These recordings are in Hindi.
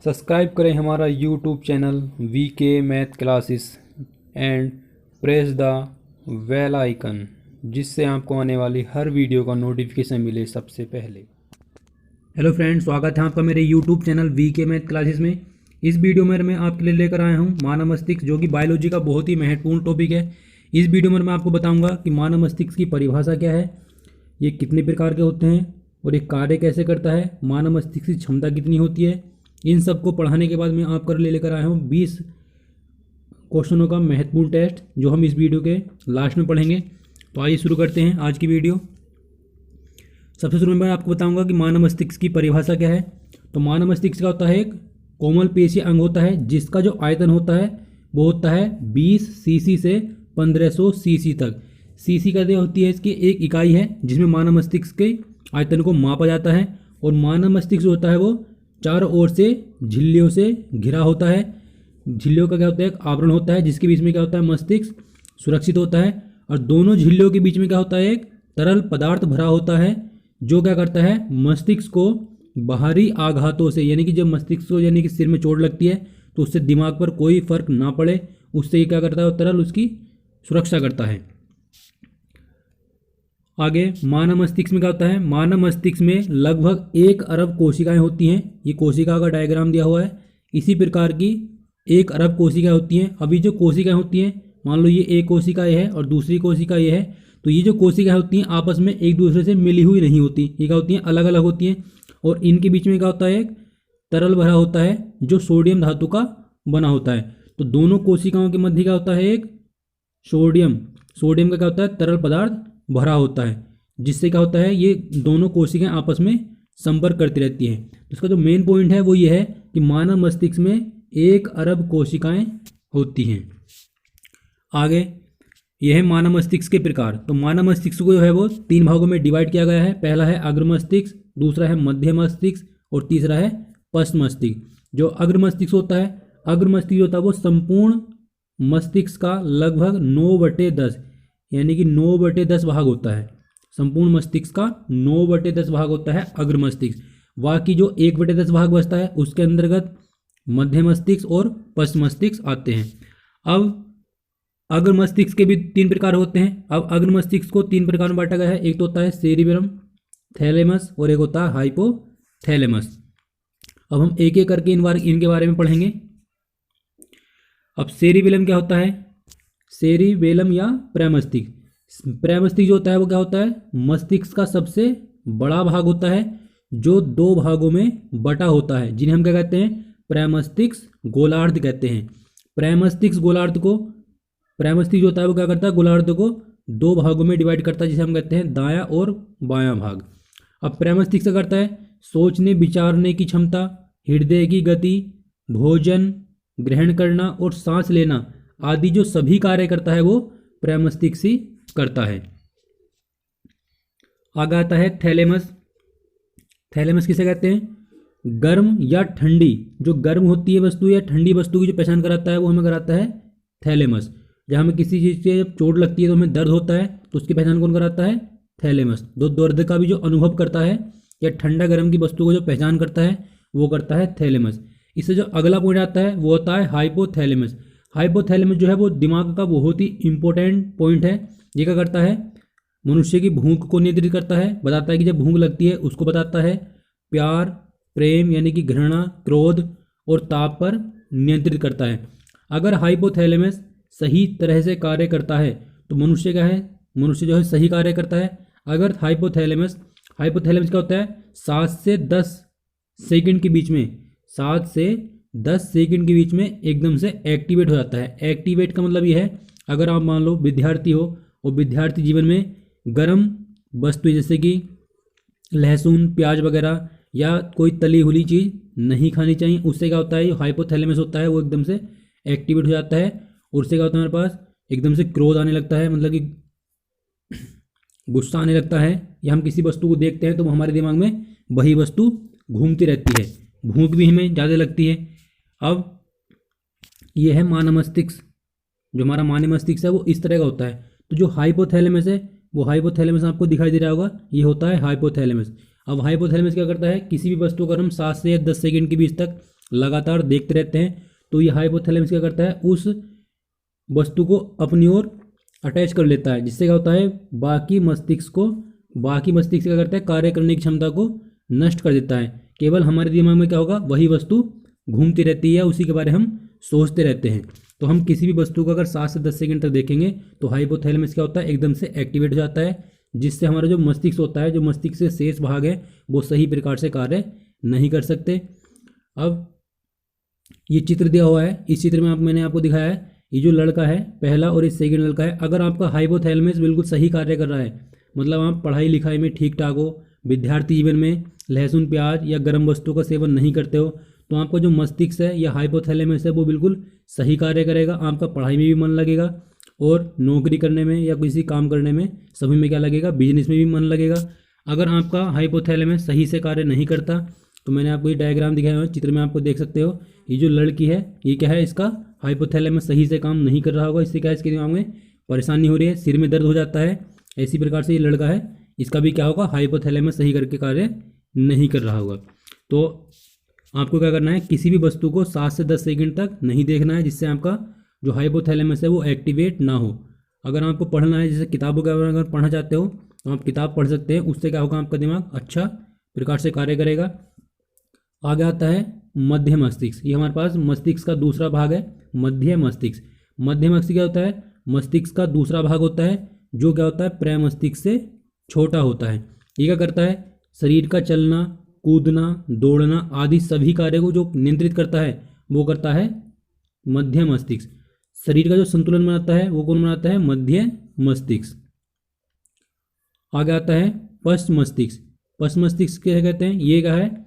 सब्सक्राइब करें हमारा YouTube channel VK math classes and press the bell icon, जिससे आपको आने वाली हर वीडियो का नोटिफिकेशन मिले सबसे पहले। हेलो फ्रेंड्स, स्वागत है आपका मेरे YouTube channel VK math classes में। इस वीडियो में मैं आपके लिए लेकर आया हूँ मानव मस्तिष्क, जो कि बायोलॉजी का बहुत ही महत्वपूर्ण टॉपिक है। इस वीडियो में मैं आपको बताऊंगा कि मानव मस्तिष्क की परिभाषा क्या है, ये कितने प्रकार के होते हैं और ये कार्य कैसे करता है, मानव मस्तिष्क की क्षमता कितनी होती है। इन सब को पढ़ाने के बाद मैं आपका लेकर आया हूँ 20 क्वेश्चनों का महत्वपूर्ण टेस्ट, जो हम इस वीडियो के लास्ट में पढ़ेंगे। तो आइए शुरू करते हैं आज की वीडियो। सबसे शुरू में मैं आपको बताऊंगा कि मानव मस्तिष्क की परिभाषा क्या है। तो मानव मस्तिष्क का होता है एक कोमल पेशीय अंग होता है, जिसका जो आयतन होता है वो होता है 20 सीसी से 1500 सीसी तक। सीसी का जो होती है इसकी एक इकाई है जिसमें मानव मस्तिष्क के आयतन को मापा जाता है। और मानव मस्तिष्क जो होता है वो चारों ओर से झिल्लियों से घिरा होता है। झिल्लियों का क्या होता है, एक आवरण होता है जिसके बीच में क्या होता है, मस्तिष्क सुरक्षित होता है। और दोनों झिल्लियों के बीच में क्या होता है, एक तरल पदार्थ भरा होता है, जो क्या करता है, मस्तिष्क को बाहरी आघातों से, यानी कि जब मस्तिष्क को यानी कि सिर में चोट लगती है तो उससे दिमाग पर कोई फर्क ना पड़े, उससे ये क्या करता है, वो तरल उसकी सुरक्षा करता है। आगे मानव मस्तिष्क में क्या होता है, मानव मस्तिष्क में लगभग 1 अरब कोशिकाएं होती हैं। ये कोशिका का डायग्राम दिया हुआ है। इसी प्रकार की 1 अरब कोशिकाएं होती हैं। अभी जो कोशिकाएं होती हैं, मान लो ये एक कोशिका ये है और दूसरी कोशिका ये है, तो ये जो कोशिकाएं होती हैं आपस में एक दूसरे से मिली हुई नहीं होती, ये क्या होती हैं, अलग अलग होती हैं। और इनके बीच में क्या होता है, एक तरल भरा होता है जो सोडियम धातु का बना होता है। तो दोनों कोशिकाओं के मध्य क्या होता है, एक सोडियम का क्या होता है, तरल पदार्थ भरा होता है, जिससे क्या होता है, ये दोनों कोशिकाएं आपस में संपर्क करती रहती हैं। तो इसका जो मेन पॉइंट है वो ये है कि मानव मस्तिष्क में 1 अरब कोशिकाएं होती हैं। आगे यह है मानव मस्तिष्क के प्रकार। तो मानव मस्तिष्क को जो है वो 3 भागों में डिवाइड किया गया है। पहला है अग्र मस्तिष्क, दूसरा है मध्य मस्तिष्क और तीसरा है पश्च मस्तिष्क। जो अग्र मस्तिष्क होता है, अग्र मस्तिष्क होता है वो संपूर्ण मस्तिष्क का लगभग 9/10 यानी कि 9/10 भाग होता है। संपूर्ण मस्तिष्क का 9/10 भाग होता है अग्र मस्तिष्क। बाकी जो 1/10 भाग बचता है उसके अंतर्गत मध्य मस्तिष्क और पश्च मस्तिष्क आते हैं। अब अग्र मस्तिष्क के भी 3 प्रकार होते हैं। अब अग्र मस्तिष्क को 3 प्रकार में बांटा गया है। एक तो होता है सेरिबेलम, थैलेमस और एक होता है हाइपोथैलेमस। अब हम एक एक करके इनके बारे में पढ़ेंगे। अब सेरिबेलम क्या होता है, सेरिबेलम या प्रमस्तिष्क। प्रमस्तिष्क जो होता है वो क्या होता है, मस्तिष्क का सबसे बड़ा भाग होता है जो 2 भागों में बटा होता है, जिन्हें हम क्या कहते हैं, प्रमस्तिष्क गोलार्ध कहते हैं। प्रमस्तिष्क जो होता है वो क्या करता है, गोलार्ध को 2 भागों में डिवाइड करता है, जिसे हम कहते हैं दायां और बायां भाग। अब प्रमस्तिष्क क्या करता है, सोचने विचारने की क्षमता, हृदय की गति, भोजन ग्रहण करना और सांस लेना आदि जो सभी कार्य करता है वो प्रमस्तिष्क ही करता है। आगे आता है थैलेमस। थैलेमस किसे कहते हैं, गर्म या ठंडी, जो गर्म होती है वस्तु या ठंडी वस्तु की जो पहचान कराता है वो हमें कराता है थैलेमस। जब हमें किसी चीज़ से जब चोट लगती है तो हमें दर्द होता है, तो उसकी पहचान कौन कराता है, थैलेमस। दर्द का भी जो अनुभव करता है या ठंडा गर्म की वस्तु को जो पहचान करता है वो करता है थैलेमस। इससे जो अगला पॉइंट आता है वो होता है हाइपोथैलेमस। हाइपोथैलेमस जो है वो दिमाग का बहुत ही इंपॉर्टेंट पॉइंट है। ये क्या करता है, मनुष्य की भूख को नियंत्रित करता है, बताता है कि जब भूख लगती है उसको बताता है। प्यार, प्रेम यानी कि घृणा, क्रोध और ताप पर नियंत्रित करता है। अगर हाइपोथैलेमस सही तरह से कार्य करता है तो मनुष्य क्या है, मनुष्य जो है सही कार्य करता है। अगर हाइपोथैलेमस क्या होता है, 7 से 10 सेकंड के बीच में, 7 से 10 सेकंड के बीच में एकदम से एक्टिवेट हो जाता है। एक्टिवेट का मतलब ये है, अगर आप मान लो विद्यार्थी हो और विद्यार्थी जीवन में गर्म वस्तु जैसे कि लहसुन, प्याज वगैरह या कोई तली हुई चीज़ नहीं खानी चाहिए, उससे क्या होता है, हाइपोथैलेमस होता है वो एकदम से एक्टिवेट हो जाता है। और उससे क्या होता है, हमारे पास एकदम से क्रोध आने लगता है, मतलब कि गुस्सा आने लगता है, या हम किसी वस्तु को देखते हैं तो हमारे दिमाग में वही वस्तु घूमती रहती है। भूख भी हमें ज़्यादा लगती है। अब ये है मानव मस्तिष्क। जो हमारा मानव मस्तिष्क है वो इस तरह का होता है। तो जो हाइपोथैलेमस है वो हाइपोथैलेमस आपको दिखाई दे रहा होगा, ये होता है हाइपोथैलेमस। अब हाइपोथैलेमस क्या करता है, किसी भी वस्तु को अगर हम 7 से 10 सेकंड के बीच तक लगातार देखते रहते हैं तो ये हाइपोथैलेमस क्या करता है, उस वस्तु को अपनी ओर अटैच कर लेता है, जिससे क्या होता है बाकी मस्तिष्क क्या करता है, कार्य करने की क्षमता को नष्ट कर देता है। केवल हमारे दिमाग में क्या होगा, वही वस्तु घूमती रहती है, उसी के बारे में हम सोचते रहते हैं। तो हम किसी भी वस्तु को अगर 7 से 10 सेकंड तक देखेंगे तो हाइपोथैलेमस क्या होता है, एकदम से एक्टिवेट हो जाता है, जिससे हमारा जो मस्तिष्क होता है, जो मस्तिष्क से शेष भाग है, वो सही प्रकार से कार्य नहीं कर सकते। अब ये चित्र दिया हुआ है, इस चित्र में मैंने आपको दिखाया है, ये जो लड़का है पहला और इस सेकंड लड़का है, अगर आपका हाइपोथैलेमस बिल्कुल सही कार्य कर रहा है, मतलब आप पढ़ाई लिखाई में ठीक ठाक हो, विद्यार्थी जीवन में लहसुन प्याज या गर्म वस्तुओं का सेवन नहीं करते हो, तो आपका जो मस्तिष्क है या हाइपोथैलेमस है वो बिल्कुल सही कार्य करेगा, आपका पढ़ाई में भी मन लगेगा और नौकरी करने में या किसी काम करने में, सभी में क्या लगेगा, बिजनेस में भी मन लगेगा। अगर आपका हाइपोथैलेमस सही से कार्य नहीं करता तो मैंने आपको ये डायग्राम दिखाया है, चित्र में आपको देख सकते हो, ये जो लड़की है ये क्या है, इसका हाइपोथैलेमस सही से काम नहीं कर रहा होगा, इससे क्या है, इसके दिमाग में परेशानी हो रही है, सिर में दर्द हो जाता है। इसी प्रकार से ये लड़का है, इसका भी क्या होगा, हाइपोथैलेमस सही करके कार्य नहीं कर रहा होगा। तो आपको क्या करना है, किसी भी वस्तु को 7 से 10 सेकंड तक नहीं देखना है, जिससे आपका जो हाइपोथैलेमस है वो एक्टिवेट ना हो। अगर आपको पढ़ना है, जैसे किताबों के अगर पढ़ना चाहते हो तो आप किताब पढ़ सकते हैं, उससे क्या होगा, आपका दिमाग अच्छा प्रकार से कार्य करेगा। आगे आता है मध्य मस्तिष्क, ये हमारे पास मस्तिष्क का दूसरा भाग है, मध्य मस्तिष्क। मध्य मस्तिष्क क्या होता है, मस्तिष्क का दूसरा भाग होता है, जो क्या होता है, प्रमस्तिष्क से छोटा होता है। ये क्या करता है, शरीर का चलना, कूदना, दौड़ना आदि सभी कार्यों को जो नियंत्रित करता है वो करता है मध्य मस्तिष्क। शरीर का जो संतुलन बनाता है वो कौन बनाता है, मध्य मस्तिष्क। आगे आता है पश्च मस्तिष्क। पश्च मस्तिष्क क्या कहते हैं, ये क्या है,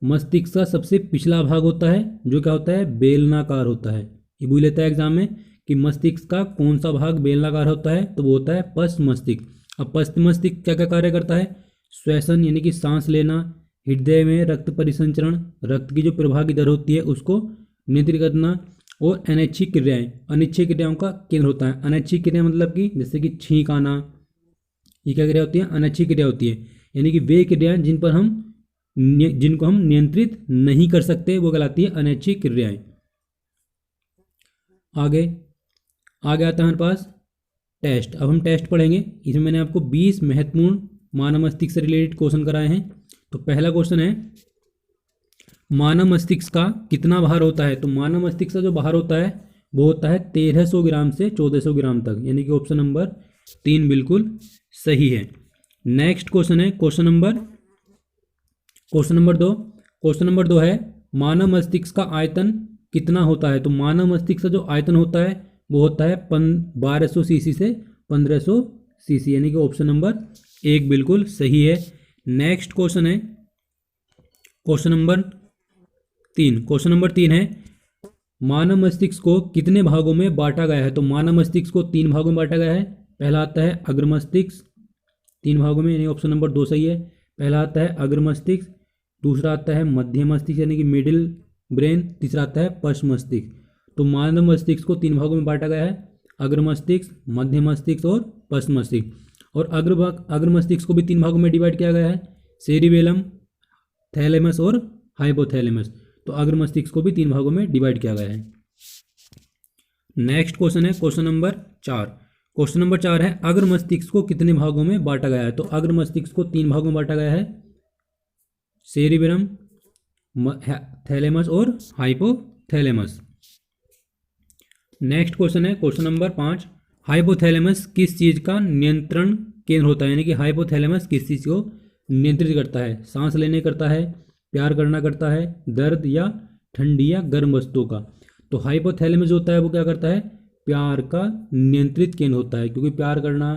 मस्तिष्क का सबसे पिछला भाग होता है, जो क्या होता है, बेलनाकार होता है। ये पूछ लेता है एग्जाम में कि मस्तिष्क का कौन सा भाग बेलनाकार होता है, तो वो होता है पश्च मस्तिष्क। अब पश्च मस्तिष्क क्या क्या कार्य करता है, श्वसन यानी कि सांस लेना, हृदय में रक्त परिसंचरण, रक्त की जो प्रवाह की दर होती है उसको नियंत्रित करना, और अनैच्छिक क्रियाएं, अनिच्छिक क्रियाओं का केंद्र होता है। अनैच्छिक क्रिया मतलब कि जैसे कि छींक आना, ये क्या क्रिया होती है, अनैच्छिक क्रिया होती है, यानी कि वे क्रियाएं जिनको हम नियंत्रित नहीं कर सकते वो कहलाती है अनैच्छिक क्रियाएं। आगे आता है हमारे पास टेस्ट। अब हम टेस्ट पढ़ेंगे, इसमें मैंने आपको 20 महत्वपूर्ण मानव मस्तिष्क से रिलेटेड क्वेश्चन कराए हैं। तो पहला क्वेश्चन है, मानव मस्तिष्क का कितना भार होता है, तो मानव मस्तिष्क का जो भार होता है वो होता है 1300 ग्राम से 1400 ग्राम तक, यानी कि ऑप्शन नंबर 3 बिल्कुल सही है। नेक्स्ट क्वेश्चन है क्वेश्चन नंबर 2। क्वेश्चन नंबर 2 है, मानव मस्तिष्क का आयतन कितना होता है, तो मानव मस्तिष्क का जो आयतन होता है वो होता है 1200 सीसी से 1500 सीसी, यानी कि ऑप्शन नंबर 1 बिल्कुल सही है। नेक्स्ट क्वेश्चन है क्वेश्चन नंबर 3। क्वेश्चन नंबर 3 है, मानव मस्तिष्क को कितने भागों में बांटा गया है, तो मानव मस्तिष्क को 3 भागों में बांटा गया है। पहला आता है अग्र मस्तिष्क, 3 भागों में, यानी ऑप्शन नंबर 2 सही है। पहला आता है अग्र मस्तिष्क, दूसरा आता है मध्य मस्तिष्क यानी कि मिडिल ब्रेन, तीसरा आता है पश्च मस्तिष्क। तो मानव मस्तिष्क को 3 भागों में बांटा गया है, अग्र मस्तिष्क, मध्य मस्तिष्क और पश्च मस्तिष्क। और अग्र मस्तिष्क को भी 3 भागों में डिवाइड किया गया है, सेरिबेलम, थैलेमस और हाइपोथैलेमस। तो अग्र मस्तिष्क को भी 3 भागों में डिवाइड किया गया है। नेक्स्ट क्वेश्चन है क्वेश्चन नंबर 4। क्वेश्चन नंबर 4 है, अग्र मस्तिष्क को कितने भागों में बांटा गया है, तो अग्र मस्तिष्क को 3 भागों में बांटा गया है, सेरिबेलम, थैलेमस और हाइपोथैलेमस। नेक्स्ट क्वेश्चन है क्वेश्चन नंबर 5, हाइपोथैलेमस किस चीज़ का नियंत्रण केंद्र होता है, यानी कि हाइपोथैलेमस किस चीज़ को नियंत्रित करता है, सांस लेने करता है, प्यार करना करता है, दर्द या ठंडी या गर्म वस्तुओं का। तो हाइपोथैलेमस जो होता है वो क्या करता है, प्यार का नियंत्रित केंद्र होता है, क्योंकि प्यार करना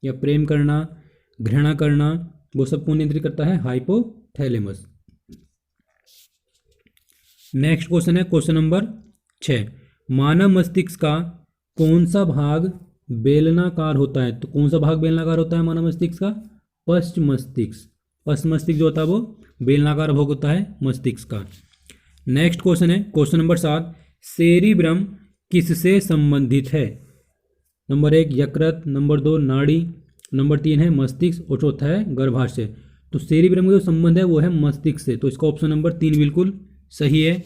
या प्रेम करना, घृणा करना, वो सबको नियंत्रित करता है हाइपोथैलेमस। नेक्स्ट क्वेश्चन है क्वेश्चन नंबर 6, मानव मस्तिष्क का कौन सा भाग बेलनाकार होता है, तो कौन सा भाग बेलनाकार होता है मानव मस्तिष्क का, पश्च मस्तिष्क। पश्च मस्तिष्क जो होता है वो बेलनाकार भाग होता है मस्तिष्क का। नेक्स्ट क्वेश्चन है क्वेश्चन नंबर 7, सेरिब्रम किससे संबंधित है, नंबर 1 यकृत, नंबर 2 नाड़ी, नंबर 3 है मस्तिष्क और चौथा है गर्भाशय। तो सेरिब्रम का जो संबंध है वो है मस्तिष्क से, तो इसका ऑप्शन नंबर 3 बिल्कुल सही है।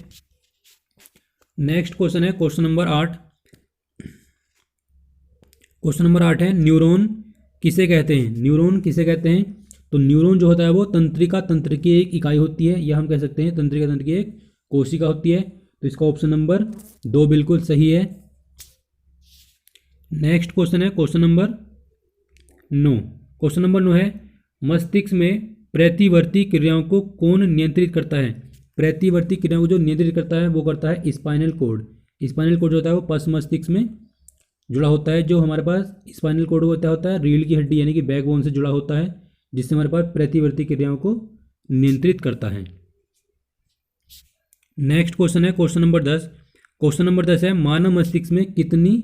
नेक्स्ट क्वेश्चन है क्वेश्चन नंबर 8। क्वेश्चन नंबर 8 है न्यूरॉन किसे कहते हैं। न्यूरॉन किसे कहते हैं? तो न्यूरॉन जो होता है वो तंत्रिका तंत्र की एक इकाई होती है, या हम कह सकते हैं तंत्रिका तंत्र की एक कोशिका होती है। तो इसका ऑप्शन नंबर 2 बिल्कुल सही है। नेक्स्ट क्वेश्चन है क्वेश्चन नंबर 9। क्वेश्चन नंबर 9 है मस्तिष्क में प्रतिवर्ती क्रियाओं को कौन नियंत्रित करता है। प्रतिवर्ती क्रियाओं को जो नियंत्रित करता है वो करता है स्पाइनल कोड। स्पाइनल कोड जो होता है वो पश्च मस्तिष्क में जुड़ा होता है। जो हमारे पास स्पाइनल कोड होता है रीढ़ की हड्डी यानी कि बैकबोन से जुड़ा होता है, जिससे हमारे पास प्रतिवर्ती क्रियाओं को नियंत्रित करता है। नेक्स्ट क्वेश्चन है क्वेश्चन नंबर 10। क्वेश्चन नंबर 10 है मानव मस्तिष्क में कितनी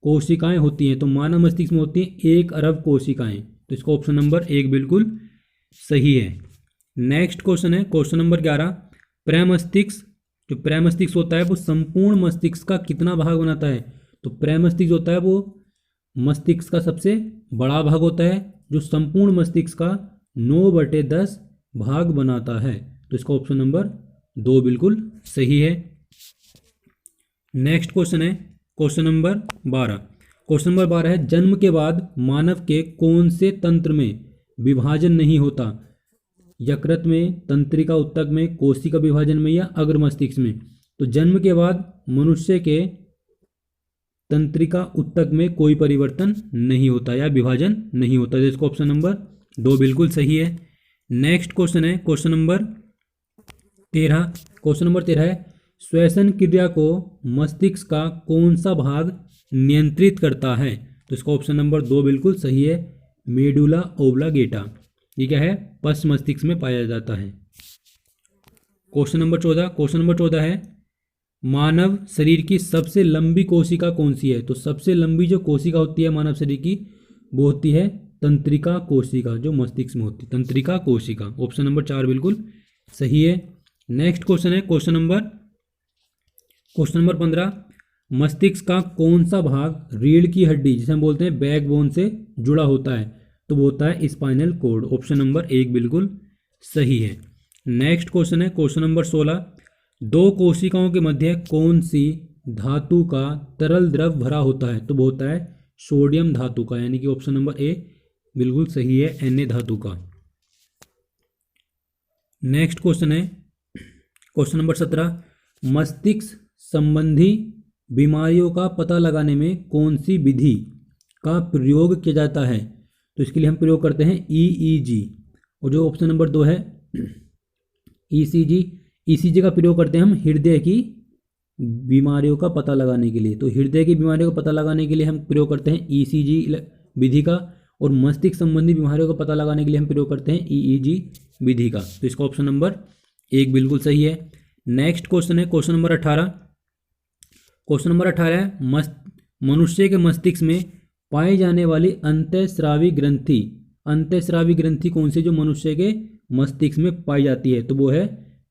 कोशिकाएं होती हैं। तो मानव मस्तिष्क में होती हैं 1 अरब कोशिकाएं। तो इसका ऑप्शन नंबर 1 बिल्कुल सही है। नेक्स्ट क्वेश्चन है क्वेश्चन नंबर 11। प्रमस्तिष्क, जो प्रमस्तिष्क होता है वो संपूर्ण मस्तिष्क का कितना भाग बनाता है। तो प्रमस्तिष्क होता है वो मस्तिष्क का सबसे बड़ा भाग होता है, जो संपूर्ण मस्तिष्क का 9/10 भाग बनाता है। तो इसका ऑप्शन नंबर 2 बिल्कुल सही है। नेक्स्ट क्वेश्चन है क्वेश्चन नंबर 12। क्वेश्चन नंबर 12 है जन्म के बाद मानव के कौन से तंत्र में विभाजन नहीं होता। यकृत में, तंत्रिका उत्तक में, कोशिका विभाजन में या अग्र मस्तिष्क में। तो जन्म के बाद मनुष्य के तंत्रिका उत्तक में कोई परिवर्तन नहीं होता या विभाजन नहीं होता। तो इसका ऑप्शन नंबर 2 बिल्कुल सही है। नेक्स्ट क्वेश्चन है क्वेश्चन नंबर 13। क्वेश्चन नंबर 13 है श्वसन क्रिया को मस्तिष्क का कौन सा भाग नियंत्रित करता है। तो इसका ऑप्शन नंबर 2 बिल्कुल सही है, मेडुला ओब्लांगेटा। ये क्या है? पश्च मस्तिष्क में पाया जाता है। Question number 14। क्वेश्चन नंबर 14 है मानव शरीर की सबसे लंबी कोशिका कौन सी है। तो सबसे लंबी जो कोशिका होती है मानव शरीर की वो होती है तंत्रिका कोशिका, जो मस्तिष्क में होती है तंत्रिका कोशिका। ऑप्शन नंबर 4 बिल्कुल सही है। नेक्स्ट क्वेश्चन है क्वेश्चन नंबर 15। मस्तिष्क का कौन सा भाग रीढ़ की हड्डी जिसे हम बोलते हैं बैकबोन से जुड़ा होता है। तो वो होता है स्पाइनल कोड। ऑप्शन नंबर 1 बिल्कुल सही है। नेक्स्ट क्वेश्चन है क्वेश्चन नंबर 16। 2 कोशिकाओं के मध्य कौन सी धातु का तरल द्रव भरा होता है। तो वो होता है सोडियम धातु का, यानी कि ऑप्शन नंबर ए बिल्कुल सही है, Na धातु का। नेक्स्ट क्वेश्चन है क्वेश्चन नंबर 17। मस्तिष्क संबंधी बीमारियों का पता लगाने में कौन सी विधि का प्रयोग किया जाता है। तो इसके लिए हम प्रयोग करते हैं EEG, और जो ऑप्शन नंबर 2 है ECG का प्रयोग करते हैं हम हृदय की बीमारियों का पता लगाने के लिए। तो हृदय की बीमारियों का पता लगाने के लिए हम प्रयोग करते हैं ECG विधि का, और मस्तिष्क संबंधी बीमारियों का पता लगाने के लिए हम प्रयोग करते हैं EEG विधि का। तो इसका ऑप्शन नंबर 1 बिल्कुल सही है। नेक्स्ट क्वेश्चन है क्वेश्चन नंबर 18। क्वेश्चन नंबर 18 है मनुष्य के मस्तिष्क में पाई जाने वाली अंतःस्रावी ग्रंथि। अंतःस्रावी ग्रंथि कौन सी जो मनुष्य के मस्तिष्क में पाई जाती है। तो वो है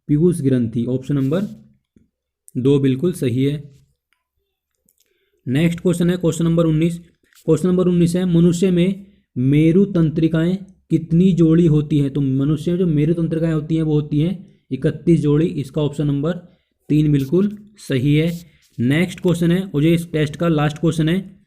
पीयूष ग्रंथि। ऑप्शन नंबर 2 बिल्कुल सही है। नेक्स्ट क्वेश्चन है क्वेश्चन नंबर 19। क्वेश्चन नंबर 19 है मनुष्य में मेरु तंत्रिकाएं कितनी जोड़ी होती हैं। तो मनुष्य में जो मेरु तंत्रिकाएं होती हैं वो होती हैं 31 जोड़ी। इसका ऑप्शन नंबर 3 बिल्कुल सही है। नेक्स्ट क्वेश्चन है, और ये इस टेस्ट का लास्ट क्वेश्चन है,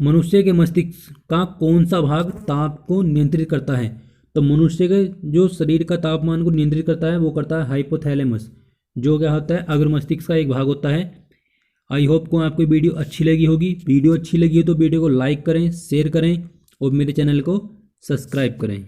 मनुष्य के मस्तिष्क का कौन सा भाग ताप को नियंत्रित करता है। तो मनुष्य के जो शरीर का तापमान को नियंत्रित करता है वो करता है हाइपोथैलेमस, जो क्या होता है अग्र मस्तिष्क का एक भाग होता है। आई होप को आपको वीडियो अच्छी लगी होगी। वीडियो अच्छी लगी हो तो वीडियो को लाइक करें, शेयर करें और मेरे चैनल को सब्सक्राइब करें।